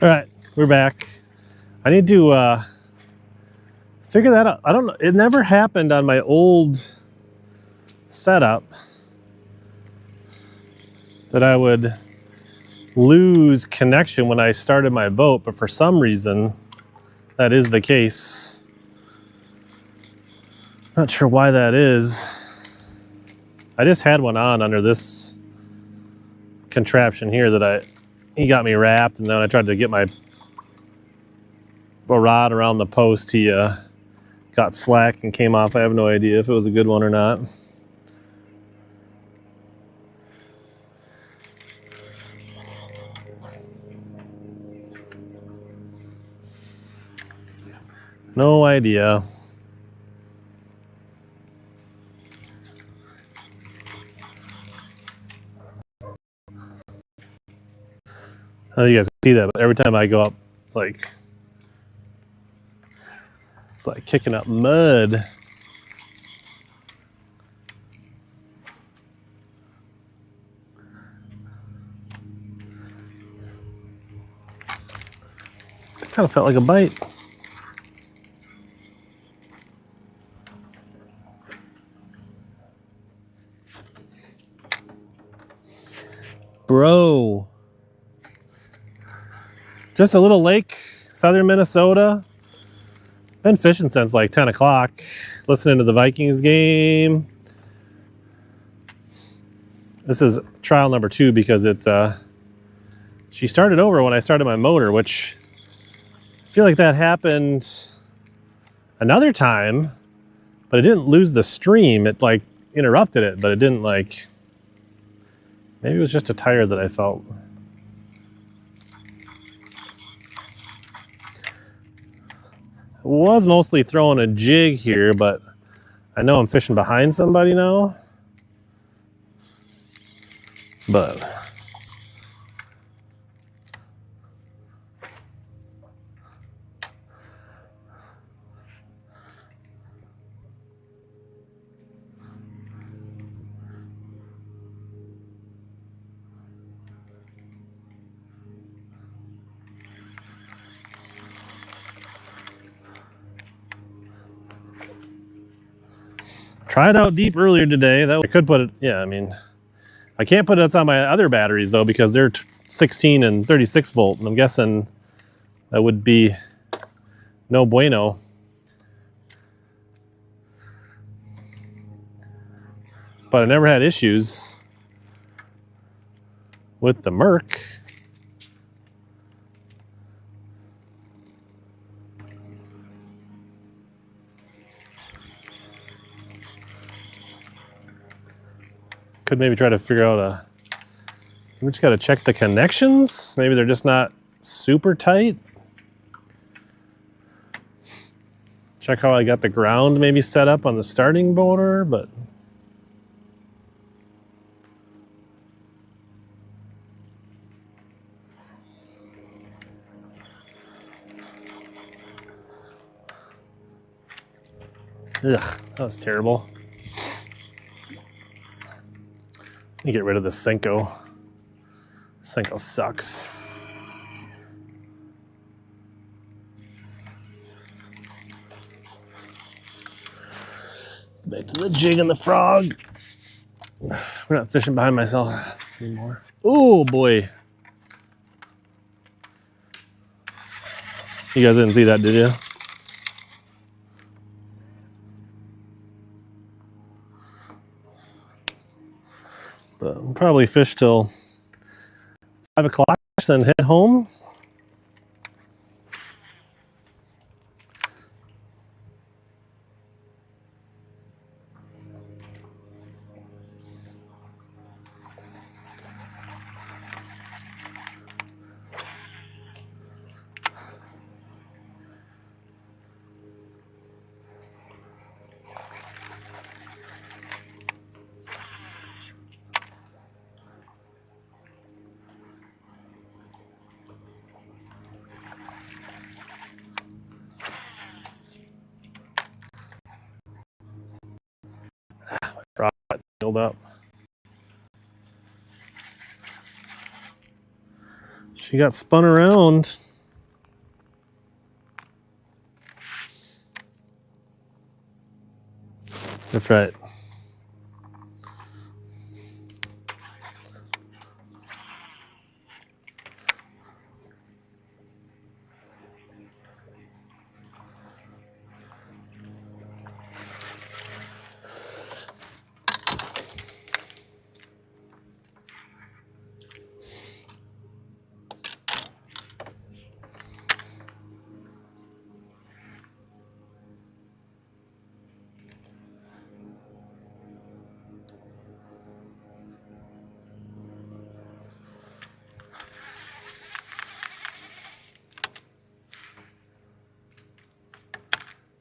All right, we're back. I need to figure that out. I don't know. It never happened on my old setup that I would lose connection when I started my boat, but for some reason that is the case. Not sure why that is. I just had one on under this contraption here that he got me wrapped, and then I tried to get my rod around the post. He got slack and came off. I have no idea if it was a good one or not. No idea. I don't know if you guys can see that, but every time I go up, like, it's like kicking up mud. It kind of felt like a bite. Bro. Just a little lake, southern Minnesota. Been fishing since like 10 o'clock, listening to the Vikings game. This is trial number 2 because she started over when I started my motor, which I feel like that happened another time, but it didn't lose the stream. It like interrupted it, but it didn't like, maybe it was just a tire that I felt. Was mostly throwing a jig here, but I know I'm fishing behind somebody now. But tried out deep earlier today. That I could put it, yeah, I mean, I can't put it on my other batteries though because they're 16 and 36 volt, and I'm guessing that would be no bueno. But I never had issues with the Merc. Could maybe try to figure out we just got to check the connections. Maybe they're just not super tight. Check how I got the ground maybe set up on the starting motor, but ugh, that was terrible. Let me get rid of the Senko. Senko sucks. Back to the jig and the frog. We're not fishing behind myself anymore. Oh boy. You guys didn't see that, did you? But we'll probably fish till 5 o'clock, then head home. Rod filled up. She got spun around. That's right.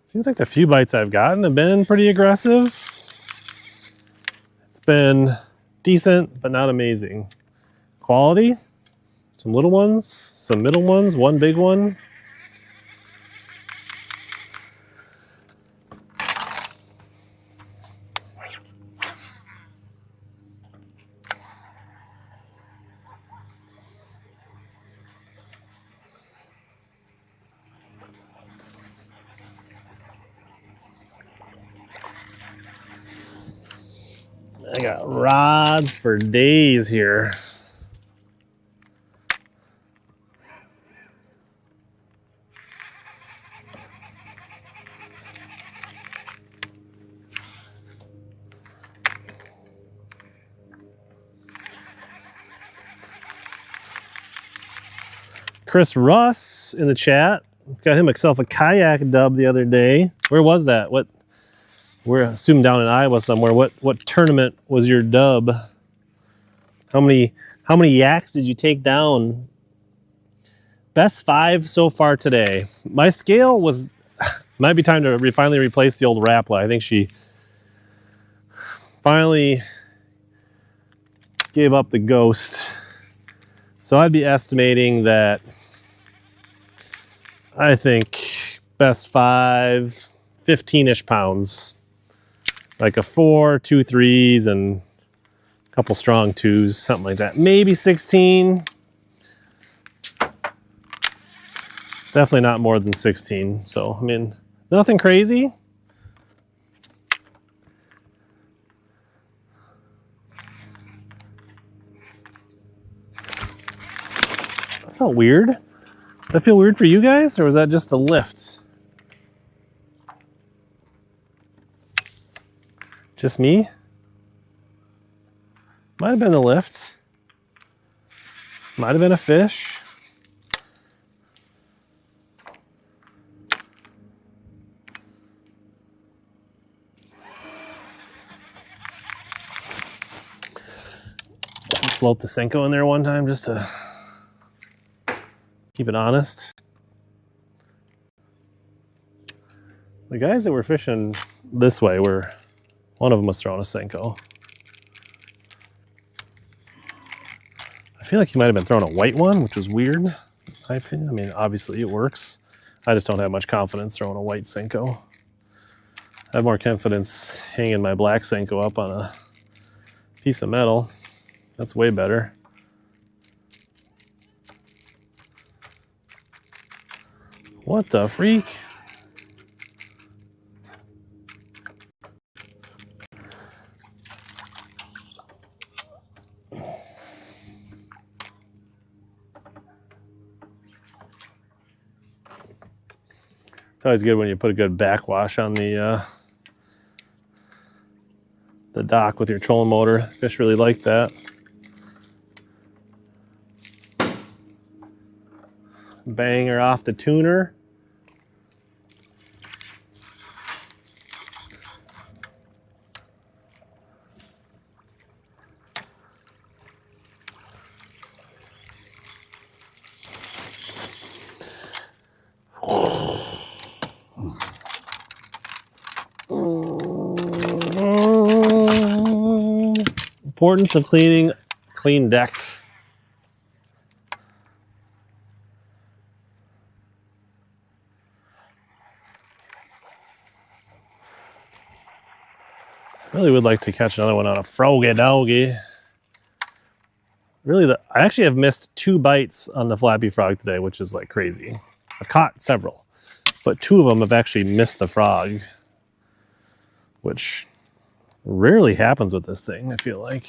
Seems like the few bites I've gotten have been pretty aggressive. It's been decent, but not amazing. Quality, some little ones, some middle ones, one big one. I got rods for days here. Chris Russ in the chat got himself a kayak dub the other day. Where was that? What? We're assuming down in Iowa somewhere. What tournament was your dub? How many yaks did you take down? Best 5 so far today. My scale was might be time to finally replace the old Rapala. I think she finally gave up the ghost. So I'd be estimating that I think best 5, 15-ish pounds. Like a 4, 2 3s, and a couple strong 2s, something like that. Maybe 16. Definitely not more than 16. So, I mean, nothing crazy. That felt weird. Did that feel weird for you guys, or was that just the lifts? Just me? Might have been the lift. Might have been a fish. Float the Senko in there one time just to keep it honest. The guys that were fishing this way were, one of them was throwing a Senko. I feel like he might have been throwing a white one, which was weird, in my opinion. I mean, obviously it works. I just don't have much confidence throwing a white Senko. I have more confidence hanging my black Senko up on a piece of metal. That's way better. What the freak? It's always good when you put a good backwash on the dock with your trolling motor. Fish really like that. Bang her off the tuner. Importance of cleaning clean deck. Really would like to catch another one on a froggy doggy. Really, I actually have missed 2 bites on the Flappy Frog today, which is like crazy. I've caught several, but 2 of them have actually missed the frog, which Rarely happens with this thing, I feel like.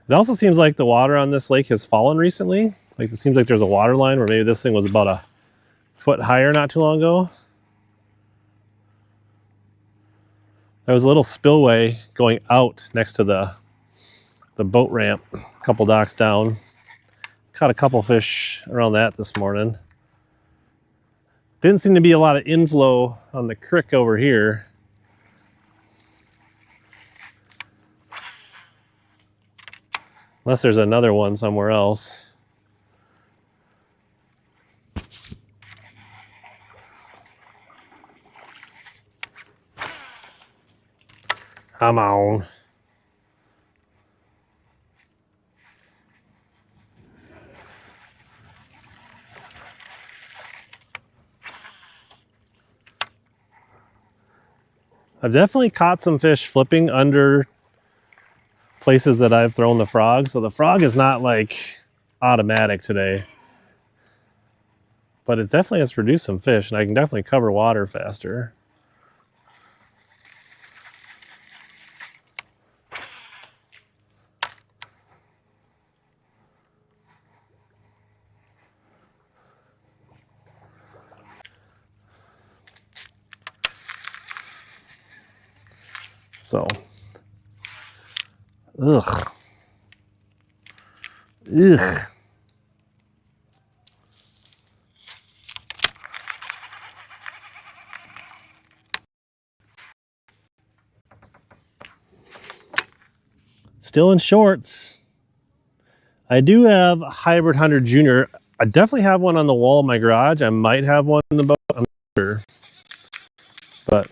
It also seems like the water on this lake has fallen recently. Like it seems like there's a water line where maybe this thing was about a foot higher not too long ago. There was a little spillway going out next to the boat ramp, a couple docks down. Caught a couple fish around that this morning. Didn't seem to be a lot of inflow on the creek over here. Unless there's another one somewhere else. Come on. I've definitely caught some fish flipping under places that I've thrown the frog. So the frog is not like automatic today. But it definitely has produced some fish, and I can definitely cover water faster. So, ugh. Still in shorts. I do have a Hybrid Hunter Junior. I definitely have one on the wall of my garage. I might have one in the boat. I'm not sure. But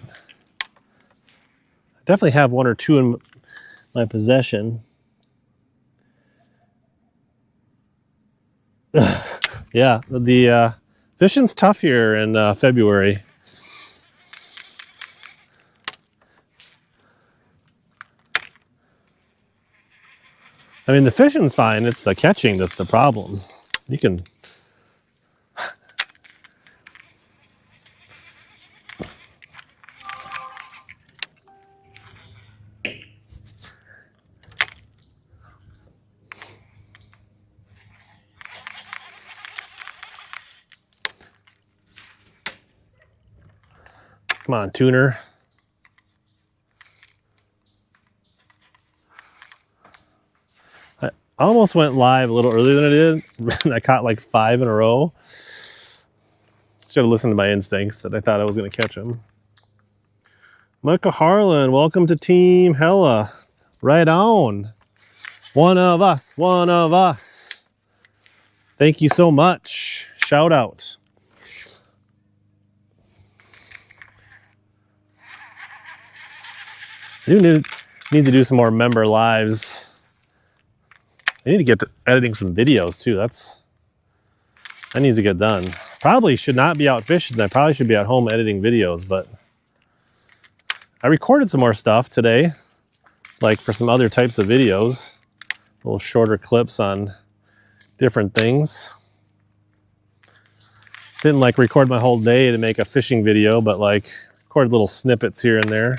I definitely have one or two in my possession. Yeah, the fishing's tough here in February. I mean, the fishing's fine. It's the catching that's the problem. You can... Come on, tuner. I almost went live a little earlier than I did. I caught like 5 in a row. Should have listened to my instincts that I thought I was going to catch them. Michael Harlan, welcome to Team Hella. Right on. One of us, one of us. Thank you so much. Shout out. I do need to do some more member lives. I need to get to editing some videos too. That needs to get done. Probably should not be out fishing. I probably should be at home editing videos, but I recorded some more stuff today, like for some other types of videos, little shorter clips on different things. Didn't like record my whole day to make a fishing video, but like recorded little snippets here and there.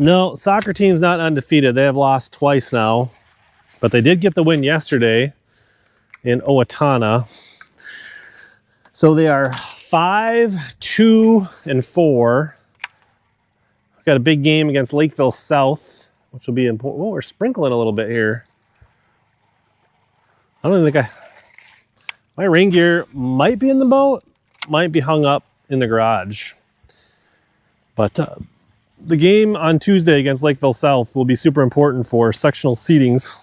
No, soccer team's not undefeated. They have lost twice now, but they did get the win yesterday in Owatonna. So they are 5-2-4. We've got a big game against Lakeville South, which will be important. Well, we're sprinkling a little bit here. I don't think my rain gear might be in the boat, might be hung up in the garage. But the game on Tuesday against Lakeville South will be super important for sectional seedings.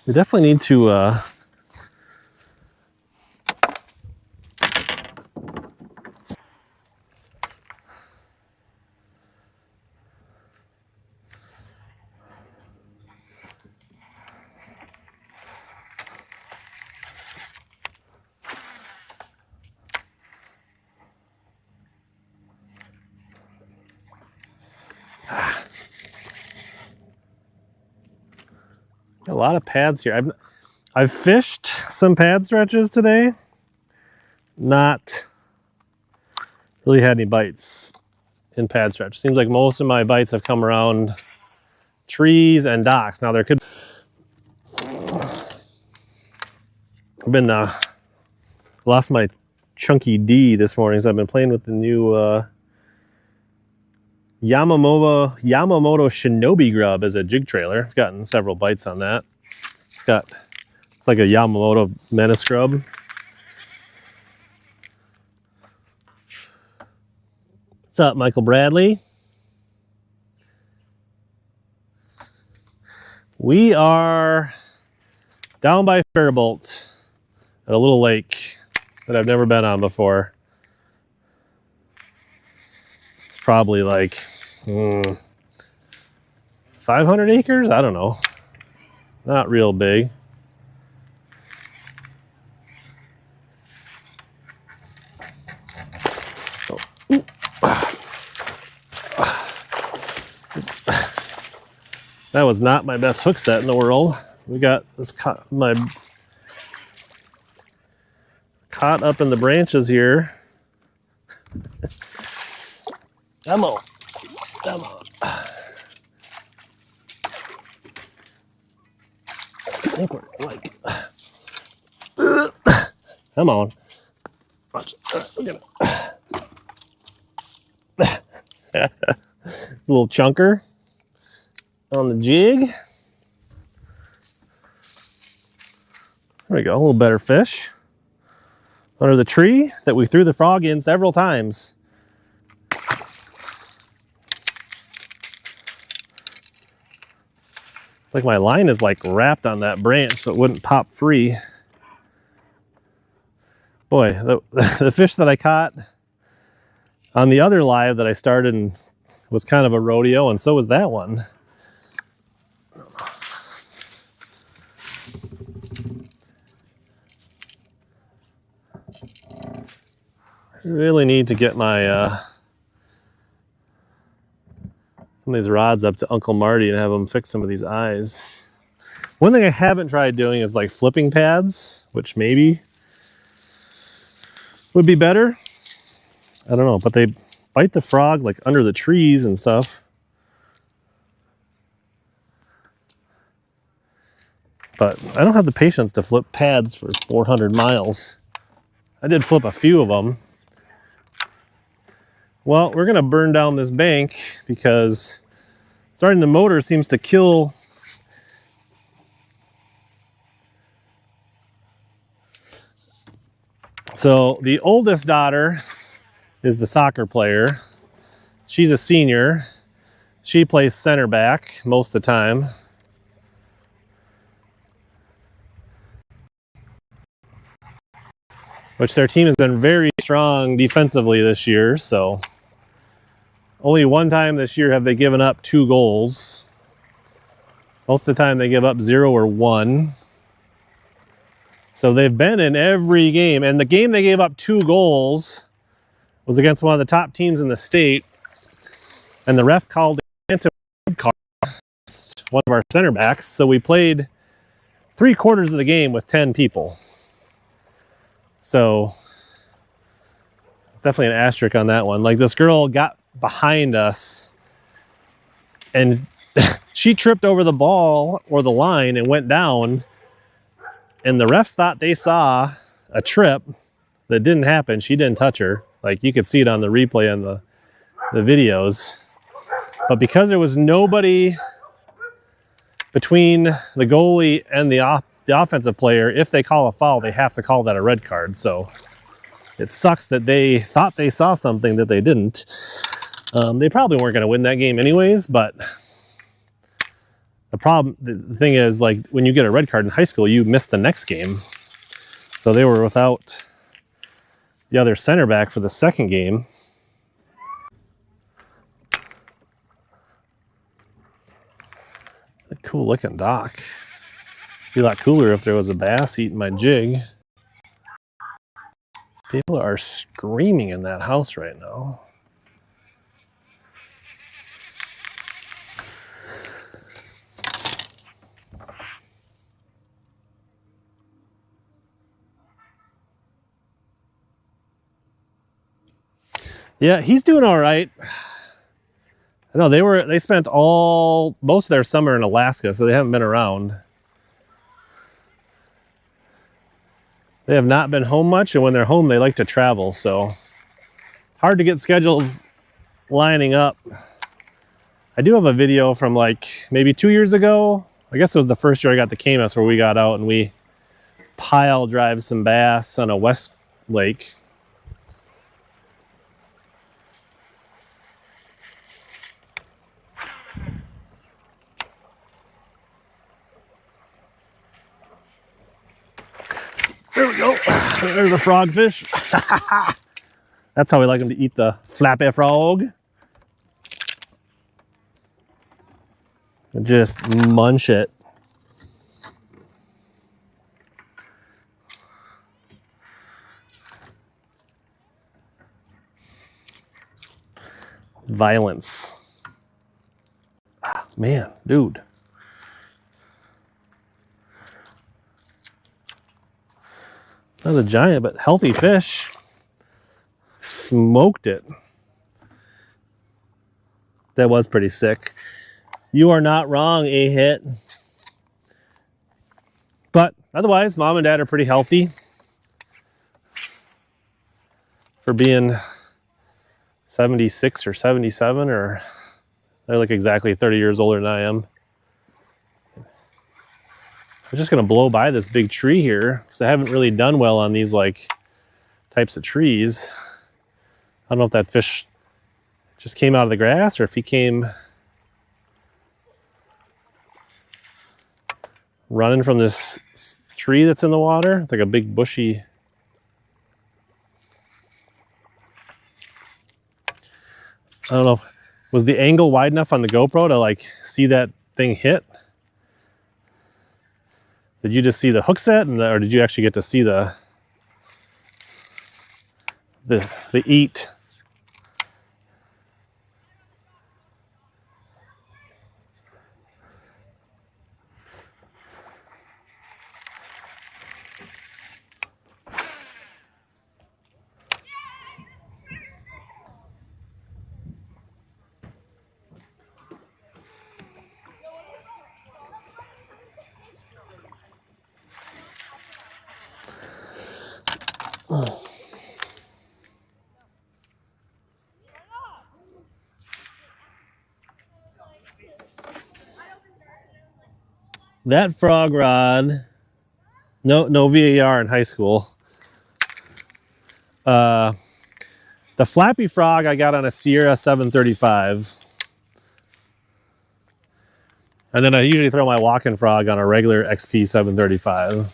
We definitely need to A lot of pads here. I've fished some pad stretches today. Not really had any bites in pad stretch. Seems like most of my bites have come around trees and docks. Now there could I've been lost my chunky D this morning, so I've been playing with the new Yamamoto Shinobi grub as a jig trailer. I've gotten several bites on that. It's like a Yamamoto menace grub. What's up, Michael Bradley? We are down by Faribault at a little lake that I've never been on before. It's probably like 500 acres? I don't know. Not real big. That was not my best hook set in the world. We got this caught up in the branches here. Come on. Come on. I think we're like. Come on. Watch. We're gonna. It's a little chunker on the jig. There we go, a little better fish. Under the tree that we threw the frog in several times. It's like my line is like wrapped on that branch so it wouldn't pop free. Boy, the fish that I caught on the other live that I started and was kind of a rodeo, and so was that one. I really need to get my some of these rods up to Uncle Marty and have him fix some of these eyes. One thing I haven't tried doing is like flipping pads, which maybe would be better. I don't know, but they bite the frog like under the trees and stuff. But I don't have the patience to flip pads for 400 miles. I did flip a few of them. Well, we're gonna burn down this bank because starting the motor seems to kill So the oldest daughter is the soccer player. She's a senior. She plays center back most of the time. Which their team has been very strong defensively this year, so only one time this year have they given up 2 goals. Most of the time they give up 0 or 1. So they've been in every game, and the game they gave up 2 goals was against one of the top teams in the state, and the ref called it a red card against one of our center backs, so we played 3/4 of the game with 10 people. So definitely an asterisk on that one. Like, this girl got behind us and she tripped over the ball or the line and went down, and the refs thought they saw a trip that didn't happen. She didn't touch her. Like, you could see it on the replay and the videos. But because there was nobody between the goalie and the offensive player, if they call a foul, they have to call that a red card. So it sucks that they thought they saw something that they didn't. They probably weren't going to win that game anyways, but the thing is, like, when you get a red card in high school, you miss the next game. So they were without the other center back for the second game. A cool looking dock. Be a lot cooler if there was a bass eating my jig. People are screaming in that house right now. Yeah, he's doing all right. I know they spent most of their summer in Alaska, so they haven't been around. They have not been home much, and when they're home, they like to travel, so hard to get schedules lining up. I do have a video from like maybe 2 years ago. I guess it was the first year I got the Camus where we got out and we pile drive some bass on a west lake. There we go. There's a frogfish. That's how we like them to eat the flappy frog. Just munch it. Violence. Ah, man, dude. Not a giant, but healthy fish. Smoked it. That was pretty sick. You are not wrong, a hit. But otherwise, mom and dad are pretty healthy for being 76 or 77, or they're like exactly 30 years older than I am. I'm just gonna blow by this big tree here because I haven't really done well on these like types of trees. I don't know if that fish just came out of the grass or if he came running from this tree that's in the water. It's like a big bushy. I don't know. Was the angle wide enough on the GoPro to like see that thing hit? Did you just see the hook set, or did you actually get to see the eat? That frog rod, no VAR in high school. The flappy frog I got on a Sierra 735. And then I usually throw my walking frog on a regular XP 735.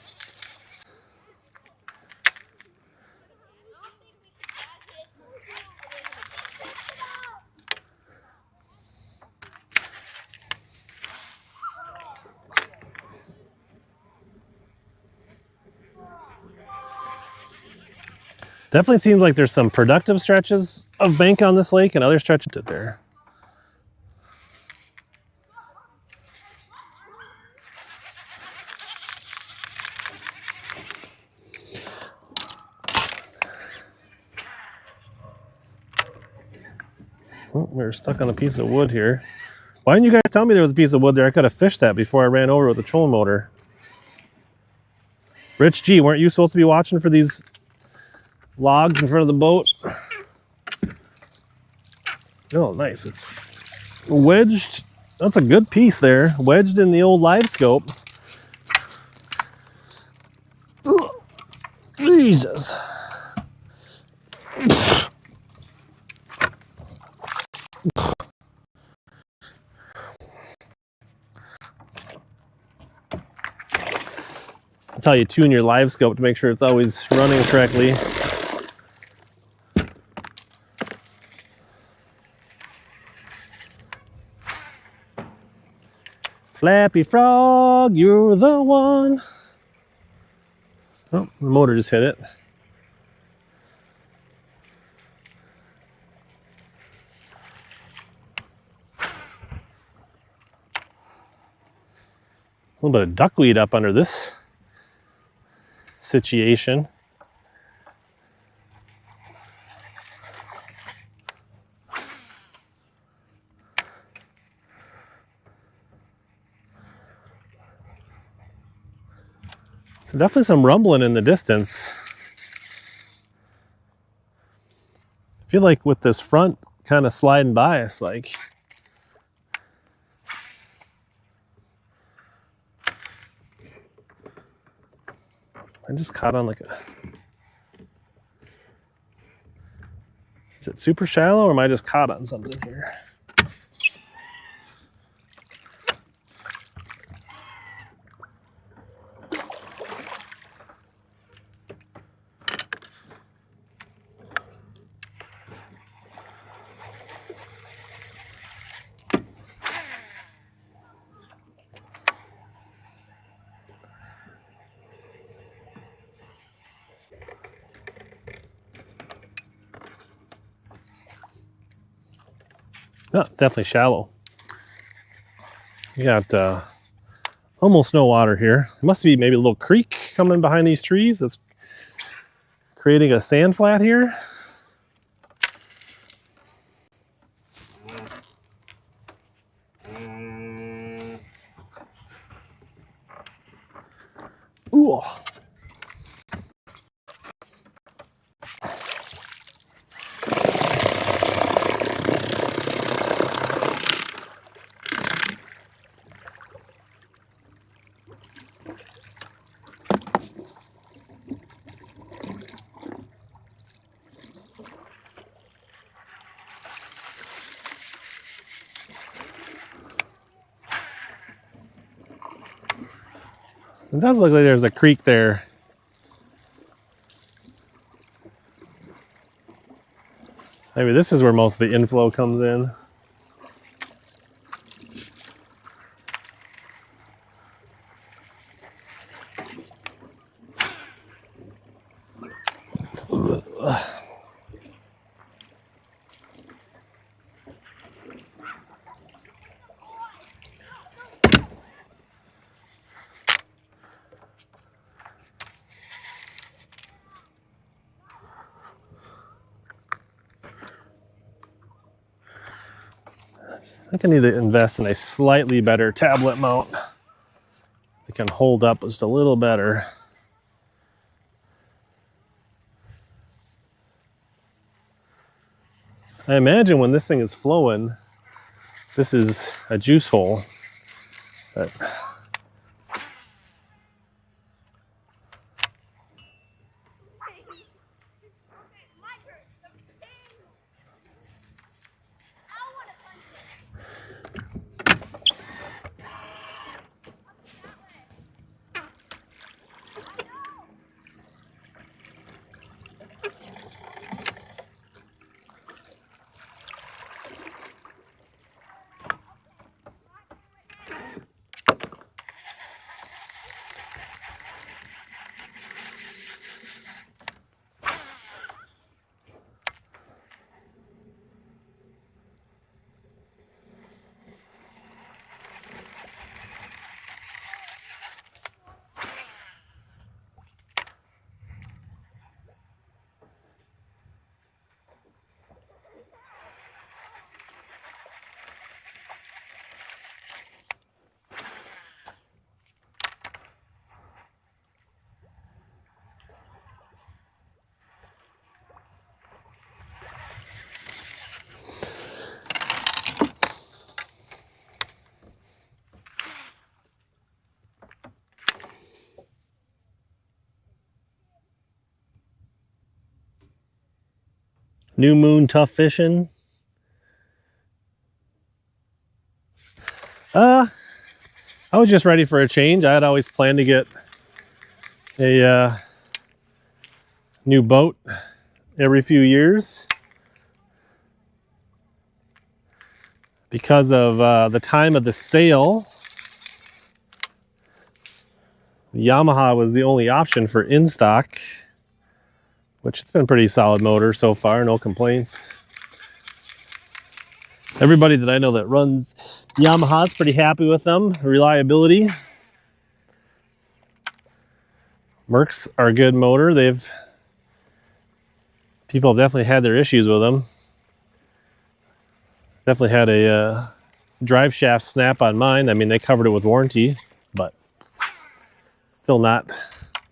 Definitely seems like there's some productive stretches of bank on this lake and other stretches there. Oh, we're stuck on a piece of wood here. Why didn't you guys tell me there was a piece of wood there? I could have fished that before I ran over with the trolling motor. Rich G, weren't you supposed to be watching for these logs in front of the boat? Oh, nice. It's wedged. That's a good piece there. Wedged in the old live scope. Ugh. Jesus. That's how you tune your live scope to make sure it's always running correctly. Flappy frog, you're the one. Oh, the motor just hit it. A little bit of duckweed up under this situation. Definitely some rumbling in the distance. I feel like with this front kind of sliding by us, like I just caught on like a... Is it super shallow or am I just caught on something here? Oh, definitely shallow. You got almost no water here. It must be maybe a little creek coming behind these trees that's creating a sand flat here. Ooh. It does look like there's a creek there. Maybe this is where most of the inflow comes in. I think I need to invest in a slightly better tablet mount. It can hold up just a little better. I imagine when this thing is flowing, this is a juice hole. But New Moon tough fishing. I was just ready for a change. I had always planned to get a new boat every few years because of the time of the sale. Yamaha was the only option for in stock, which it's been a pretty solid motor so far, no complaints. Everybody that I know that runs Yamaha is pretty happy with them, reliability. Mercs are a good motor. People have definitely had their issues with them. Definitely had a drive shaft snap on mine. I mean, they covered it with warranty, but still not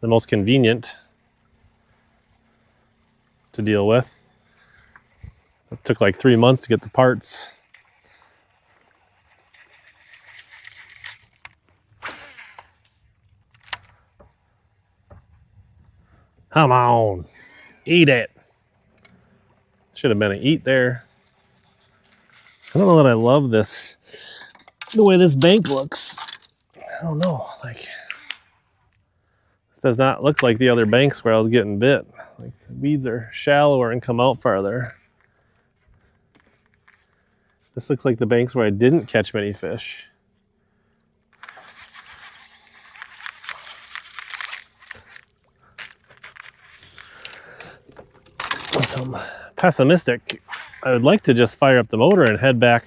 the most convenient to deal with. It took like 3 months to get the parts. Come on, eat it. Should have been an eat there. I don't know that I love this, the way this bank looks. I don't know, like, this does not look like the other banks where I was getting bit. Like, the weeds are shallower and come out farther. This looks like the banks where I didn't catch many fish. I'm pessimistic. I would like to just fire up the motor and head back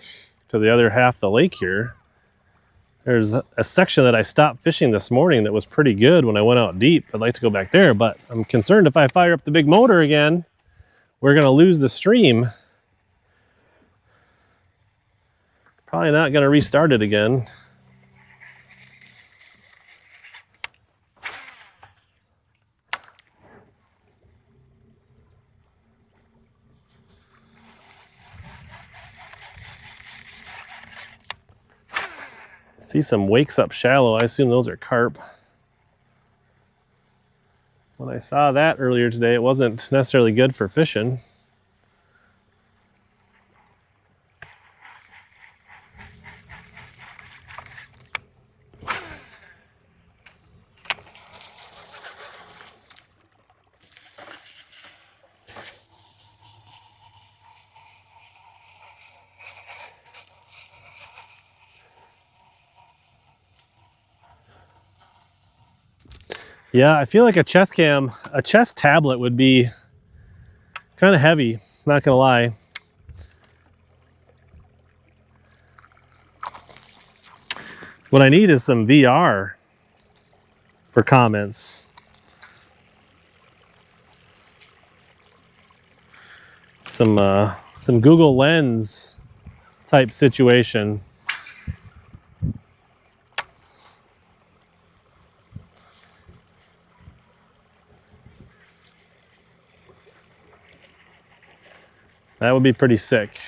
to the other half of the lake here. There's a section that I stopped fishing this morning that was pretty good when I went out deep. I'd like to go back there, but I'm concerned if I fire up the big motor again, we're gonna lose the stream. Probably not gonna restart it again. See some wakes up shallow. I assume those are carp. When I saw that earlier today, it wasn't necessarily good for fishing. Yeah, I feel like a chest tablet would be kind of heavy, not gonna lie. What I need is some VR for comments. Some Google Lens type situation. That would be pretty sick.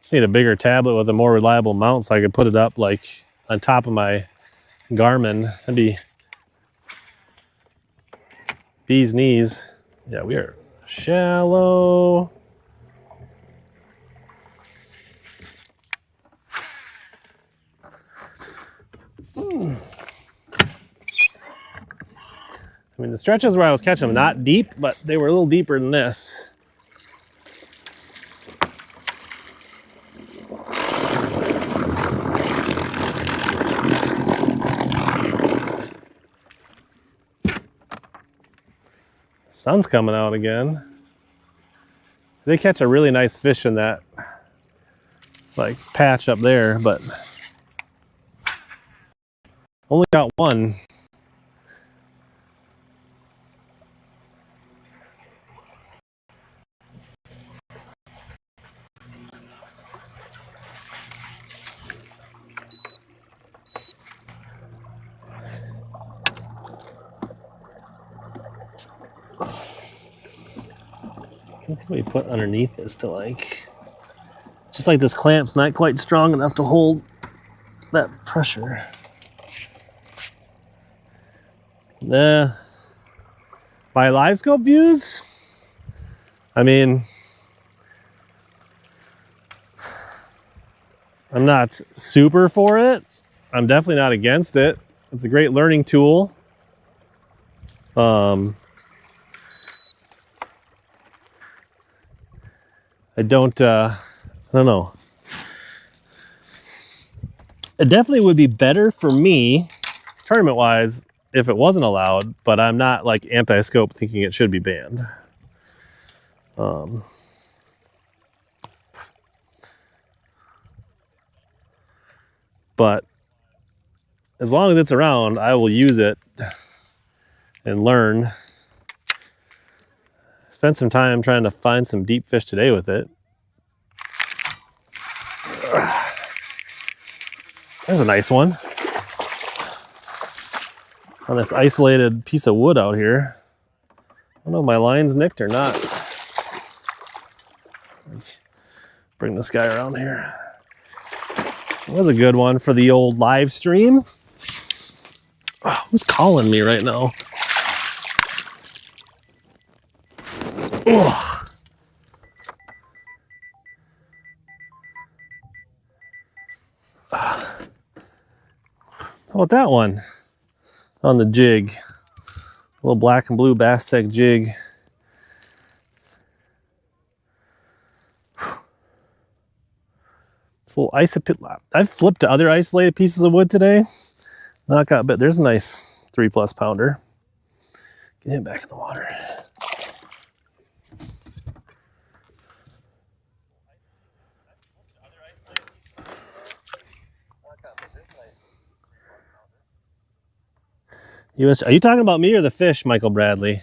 Just need a bigger tablet with a more reliable mount so I could put it up like on top of my Garmin. That'd be bee's knees. Yeah, we are shallow. I mean, the stretches where I was catching them, not deep, but they were a little deeper than this. Sun's coming out again. They catch a really nice fish in that like patch up there, but only got one. I think we put underneath this to like, just like this clamp's not quite strong enough to hold that pressure. My live scope views, I mean, I'm not super for it. I'm definitely not against it. It's a great learning tool. I don't know. It definitely would be better for me, tournament-wise, if it wasn't allowed, but I'm not like anti-scope thinking it should be banned. But as long as it's around, I will use it and learn. Spent some time trying to find some deep fish today with it. There's a nice one. On this isolated piece of wood out here. I don't know if my line's nicked or not. Let's bring this guy around here. That was a good one for the old live stream. Oh, who's calling me right now? Oh. How about that one? On the jig. A little black and blue Bass Tech jig. This little I've flipped to other isolated pieces of wood today. Not got bit. There's a nice 3+ pounder. Get him back in the water. Are you talking about me or the fish, Michael Bradley?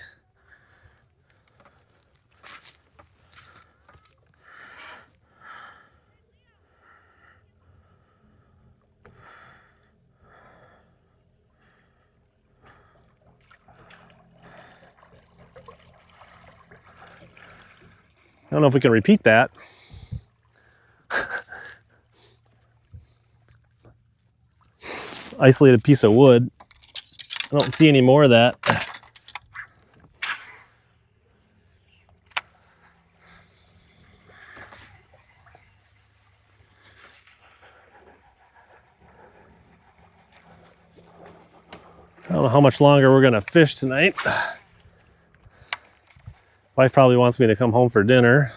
I don't know if we can repeat that. Isolated piece of wood. I don't see any more of that. I don't know how much longer we're gonna fish tonight. Wife probably wants me to come home for dinner.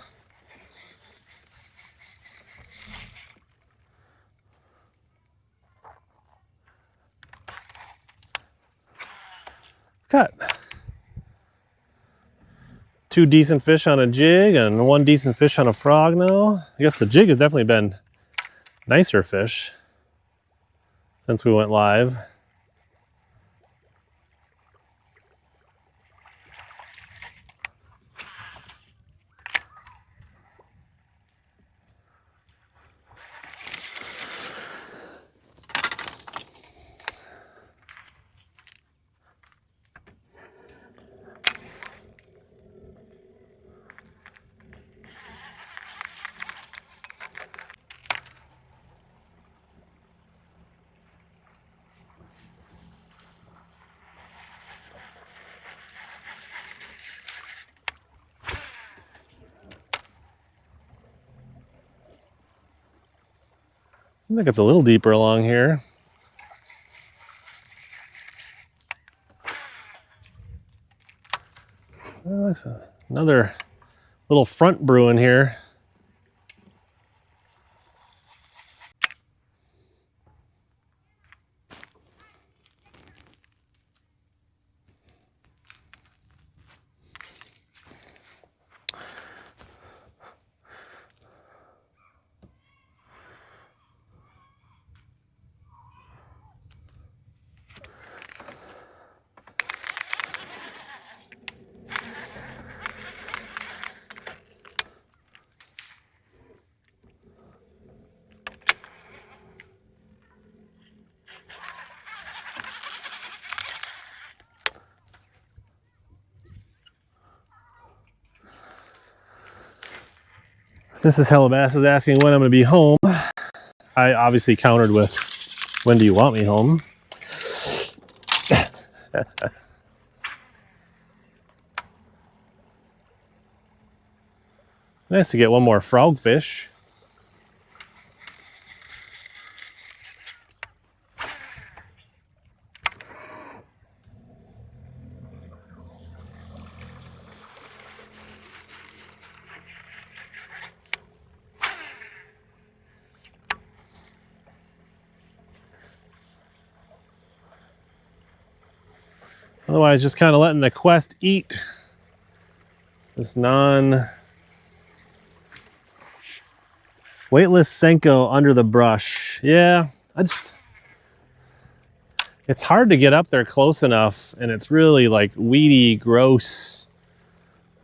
Got 2 decent fish on a jig and 1 decent fish on a frog now. I guess the jig has definitely been nicer fish since we went live. I think it's a little deeper along here. Oh, another little front brewing here. This is HellaBass is asking when I'm going to be home. I obviously countered with, when do you want me home? Nice to get one more frogfish. Otherwise, just kind of letting the Quest eat this weightless Senko under the brush. Yeah, it's hard to get up there close enough, and it's really like weedy, gross.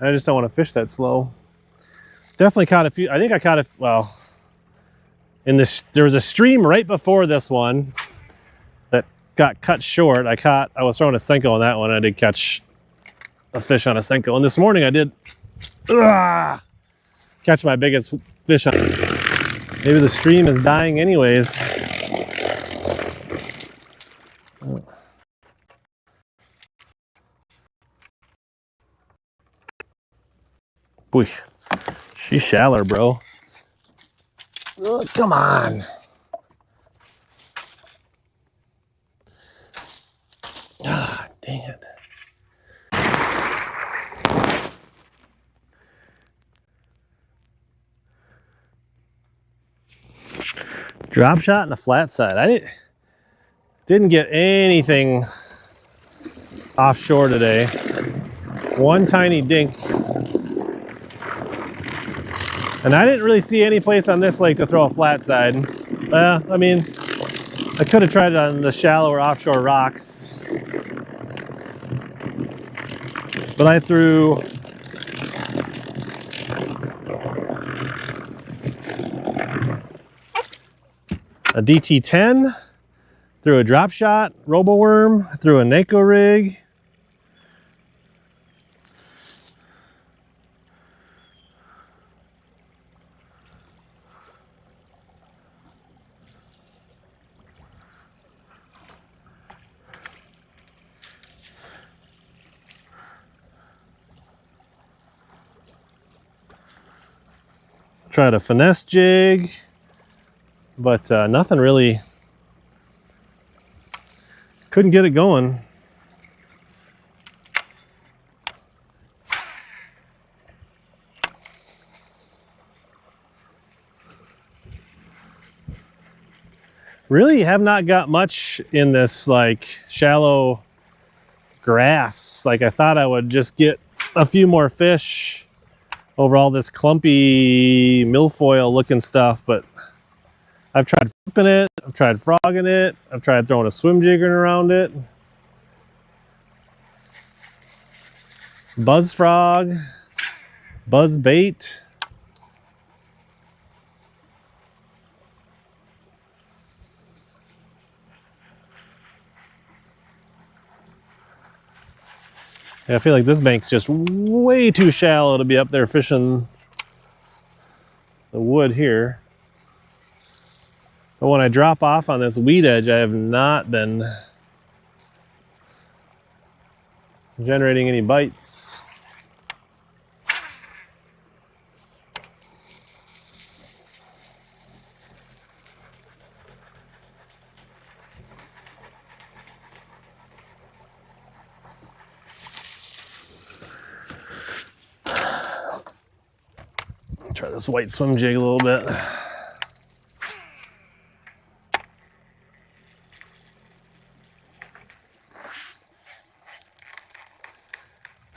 I just don't want to fish that slow. Definitely caught a few. I think I caught well, in this, there was a stream right before this one that got cut short. I was throwing a Senko on that one. I did catch a fish on a Senko. And this morning I did catch my biggest fish on. Maybe the stream is dying anyways. Boy, she's shallow, bro. Oh, come on. Ah, dang it. Drop shot and a flat side. I didn't get anything offshore today. One tiny dink. And I didn't really see any place on this lake to throw a flat side. I mean, I could have tried it on the shallower offshore rocks. But I threw a DT10, threw a drop shot, robo-worm, threw a Neko rig. Tried a finesse jig, but nothing really, couldn't get it going. Really have not got much in this like shallow grass. Like I thought I would just get a few more fish over all this clumpy milfoil looking stuff, but I've tried flipping it, I've tried frogging it, I've tried throwing a swim jigger around it. Buzz frog, buzz bait. Yeah, I feel like this bank's just way too shallow to be up there fishing the wood here. But when I drop off on this weed edge, I have not been generating any bites. Try this white swim jig a little bit.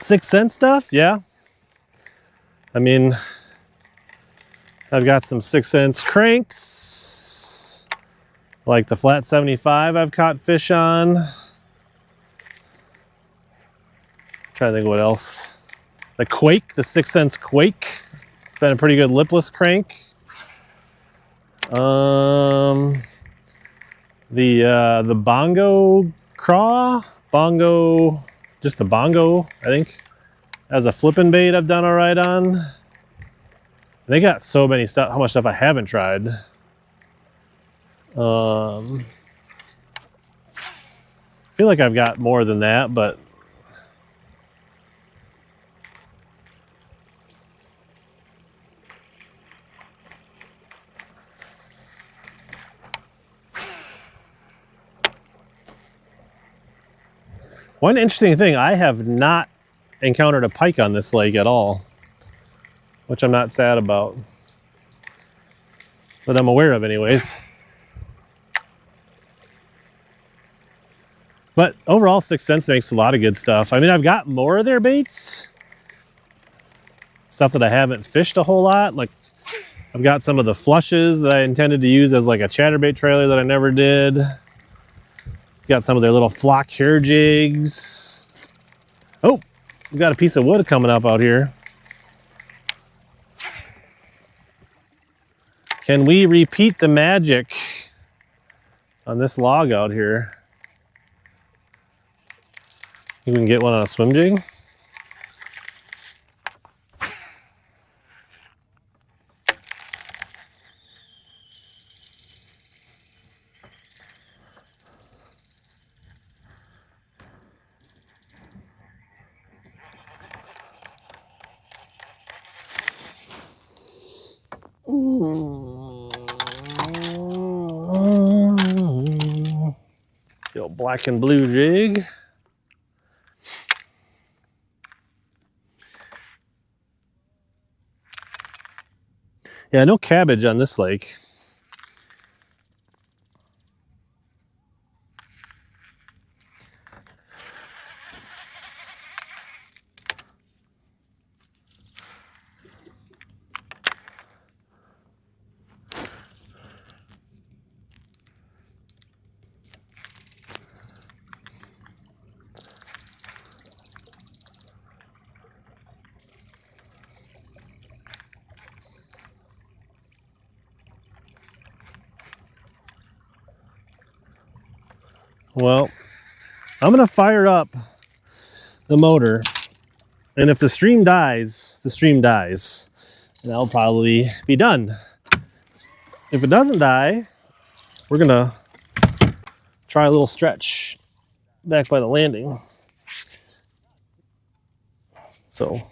$6 stuff, yeah. I mean, I've got some 6 cranks, like the flat 75 I've caught fish on. Trying to think what else. The Quake, the 6 Quake. Been a pretty good lipless crank. The Bongo Craw, Bongo, just the Bongo, I think, as a flipping bait I've done all right on. They got so many stuff, how much stuff I haven't tried. I feel like I've got more than that, but one interesting thing, I have not encountered a pike on this lake at all, which I'm not sad about, but I'm aware of anyways. But overall, 6 makes a lot of good stuff. I mean, I've got more of their baits, stuff that I haven't fished a whole lot. Like I've got some of the flushes that I intended to use as like a chatterbait trailer that I never did. Got some of their little flock hair jigs. Oh, we got a piece of wood coming up out here. Can we repeat the magic on this log out here? You can get one on a swim jig. The old black and blue jig. Yeah, no cabbage on this lake. Well, I'm gonna fire up the motor, and if the stream dies, the stream dies, and I'll probably be done. If it doesn't die, we're gonna try a little stretch back by the landing. So